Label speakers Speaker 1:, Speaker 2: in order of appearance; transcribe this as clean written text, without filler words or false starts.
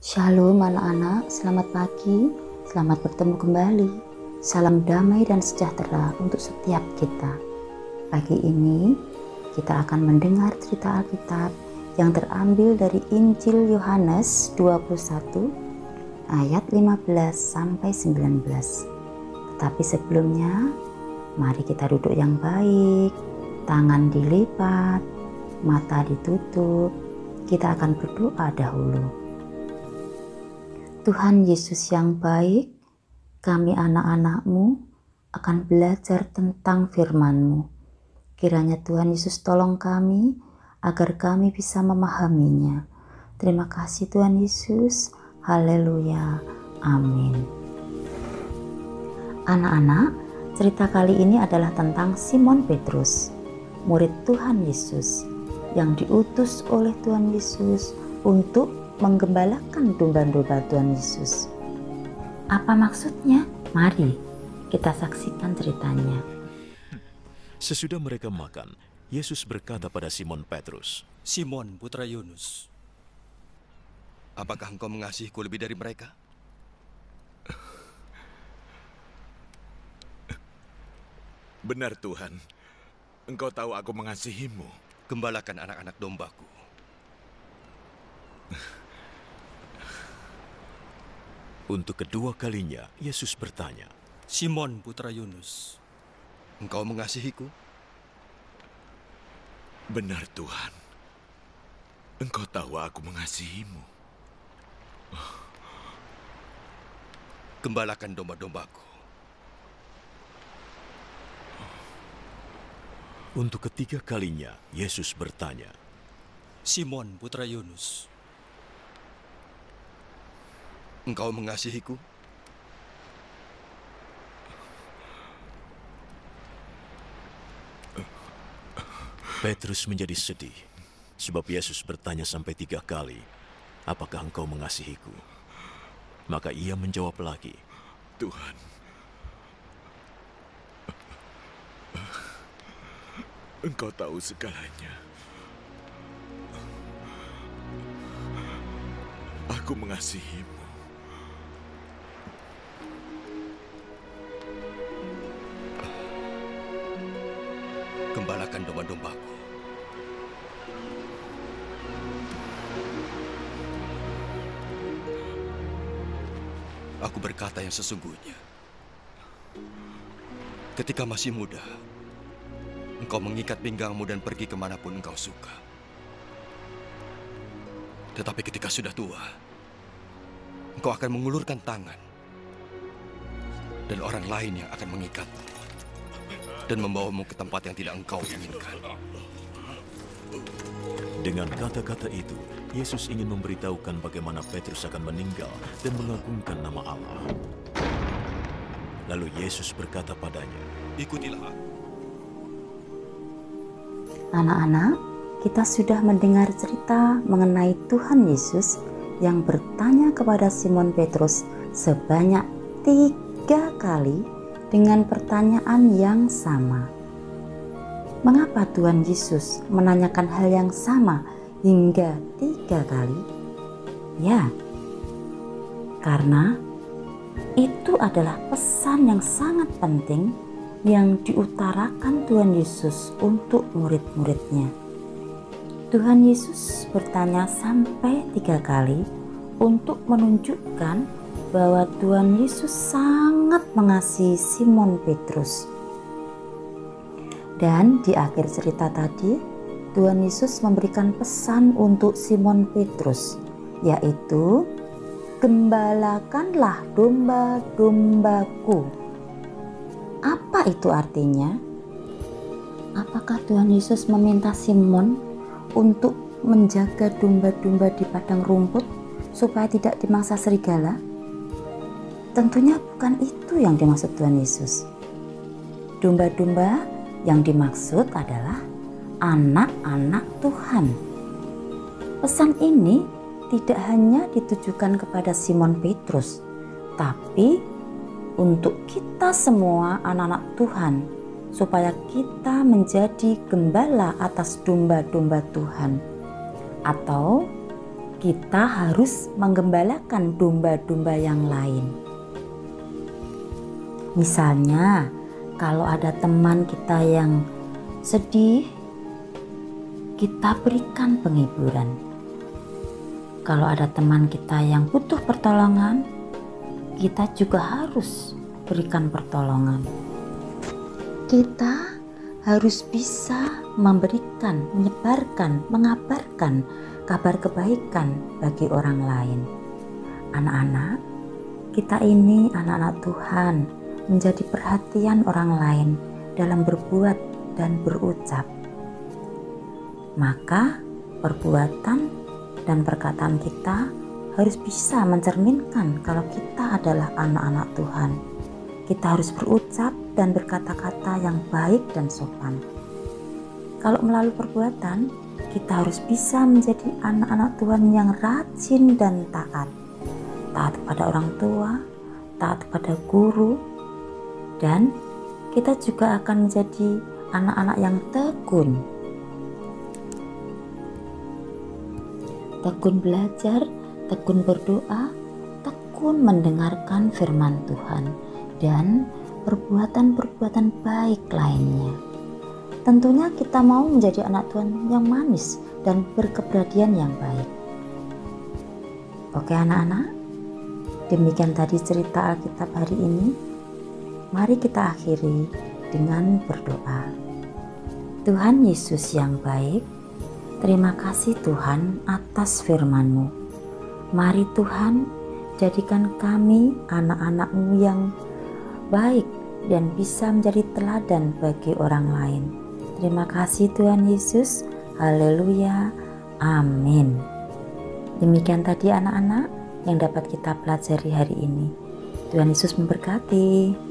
Speaker 1: Shalom anak-anak, selamat pagi, selamat bertemu kembali. Salam damai dan sejahtera untuk setiap kita. Pagi ini kita akan mendengar cerita Alkitab yang terambil dari Injil Yohanes 21 ayat 15 sampai 19. Tetapi sebelumnya, mari kita duduk yang baik, tangan dilipat, mata ditutup. Kita akan berdoa dahulu. Tuhan Yesus yang baik, kami anak-anak-Mu akan belajar tentang firman-Mu. Kiranya Tuhan Yesus tolong kami agar kami bisa memahaminya. Terima kasih Tuhan Yesus. Haleluya. Amin. Anak-anak, cerita kali ini adalah tentang Simon Petrus, murid Tuhan Yesus yang diutus oleh Tuhan Yesus untuk menggembalakan domba-domba Tuhan Yesus. Apa maksudnya? Mari kita saksikan ceritanya.
Speaker 2: Sesudah mereka makan, Yesus berkata pada Simon Petrus,
Speaker 3: Simon, putra Yunus, apakah engkau mengasihiku lebih dari mereka?
Speaker 4: Benar Tuhan, Engkau tahu aku mengasihimu.
Speaker 3: Gembalakan anak-anak dombaku.
Speaker 2: Untuk kedua kalinya, Yesus bertanya,
Speaker 3: Simon, putra Yunus, engkau mengasihiku?
Speaker 4: Benar Tuhan, Engkau tahu aku mengasihimu.
Speaker 3: Gembalakan domba-dombaku.
Speaker 2: Untuk ketiga kalinya, Yesus bertanya,
Speaker 3: Simon, putra Yunus, engkau mengasihiku?
Speaker 2: Petrus menjadi sedih, sebab Yesus bertanya sampai 3 kali, apakah engkau mengasihiku? Maka ia menjawab lagi,
Speaker 4: Tuhan, Engkau tahu segalanya. Aku mengasihimu.
Speaker 3: Gembalakan domba-dombaku. Aku berkata yang sesungguhnya. Ketika masih muda, engkau mengikat pinggangmu dan pergi kemanapun engkau suka. Tetapi ketika sudah tua, engkau akan mengulurkan tangan, dan orang lain yang akan mengikatmu dan membawamu ke tempat yang tidak engkau inginkan.
Speaker 2: Dengan kata-kata itu, Yesus ingin memberitahukan bagaimana Petrus akan meninggal dan mengagungkan nama Allah. Lalu Yesus berkata padanya,
Speaker 3: Ikutilah aku.
Speaker 1: Anak-anak, kita sudah mendengar cerita mengenai Tuhan Yesus yang bertanya kepada Simon Petrus sebanyak 3 kali dengan pertanyaan yang sama. Mengapa Tuhan Yesus menanyakan hal yang sama hingga 3 kali? Ya, karena itu adalah pesan yang sangat penting yang diutarakan Tuhan Yesus untuk murid-muridnya. Tuhan Yesus bertanya sampai 3 kali untuk menunjukkan bahwa Tuhan Yesus sangat mengasihi Simon Petrus. Dan di akhir cerita tadi, Tuhan Yesus memberikan pesan untuk Simon Petrus, yaitu gembalakanlah domba-dombaku. Apa itu artinya? Apakah Tuhan Yesus meminta Simon untuk menjaga domba-domba di padang rumput supaya tidak dimangsa serigala? Tentunya bukan itu yang dimaksud Tuhan Yesus. Domba-domba yang dimaksud adalah anak-anak Tuhan. Pesan ini tidak hanya ditujukan kepada Simon Petrus, tapi untuk kita semua anak-anak Tuhan, supaya kita menjadi gembala atas domba-domba Tuhan. Atau kita harus menggembalakan domba-domba yang lain. Misalnya, kalau ada teman kita yang sedih, kita berikan penghiburan. Kalau ada teman kita yang butuh pertolongan, kita juga harus berikan pertolongan. Kita harus bisa memberikan, menyebarkan, mengabarkan kabar kebaikan bagi orang lain. Anak-anak, kita ini anak-anak Tuhan, menjadi perhatian orang lain dalam berbuat dan berucap. Maka perbuatan dan perkataan kita harus bisa mencerminkan kalau kita adalah anak-anak Tuhan. Kita harus berucap dan berkata-kata yang baik dan sopan. Kalau melalui perbuatan, kita harus bisa menjadi anak-anak Tuhan yang rajin dan taat. Taat kepada orang tua, taat kepada guru, dan kita juga akan menjadi anak-anak yang tekun. Tekun belajar, tekun berdoa, tekun mendengarkan firman Tuhan, dan perbuatan-perbuatan baik lainnya. Tentunya kita mau menjadi anak Tuhan yang manis dan berkepribadian yang baik. Oke anak-anak, demikian tadi cerita Alkitab hari ini. Mari kita akhiri dengan berdoa. Tuhan Yesus yang baik, terima kasih Tuhan atas firman-Mu. Mari Tuhan, jadikan kami anak-anak-Mu yang baik dan bisa menjadi teladan bagi orang lain. Terima kasih Tuhan Yesus. Haleluya. Amin. Demikian tadi anak-anak yang dapat kita pelajari hari ini. Tuhan Yesus memberkati.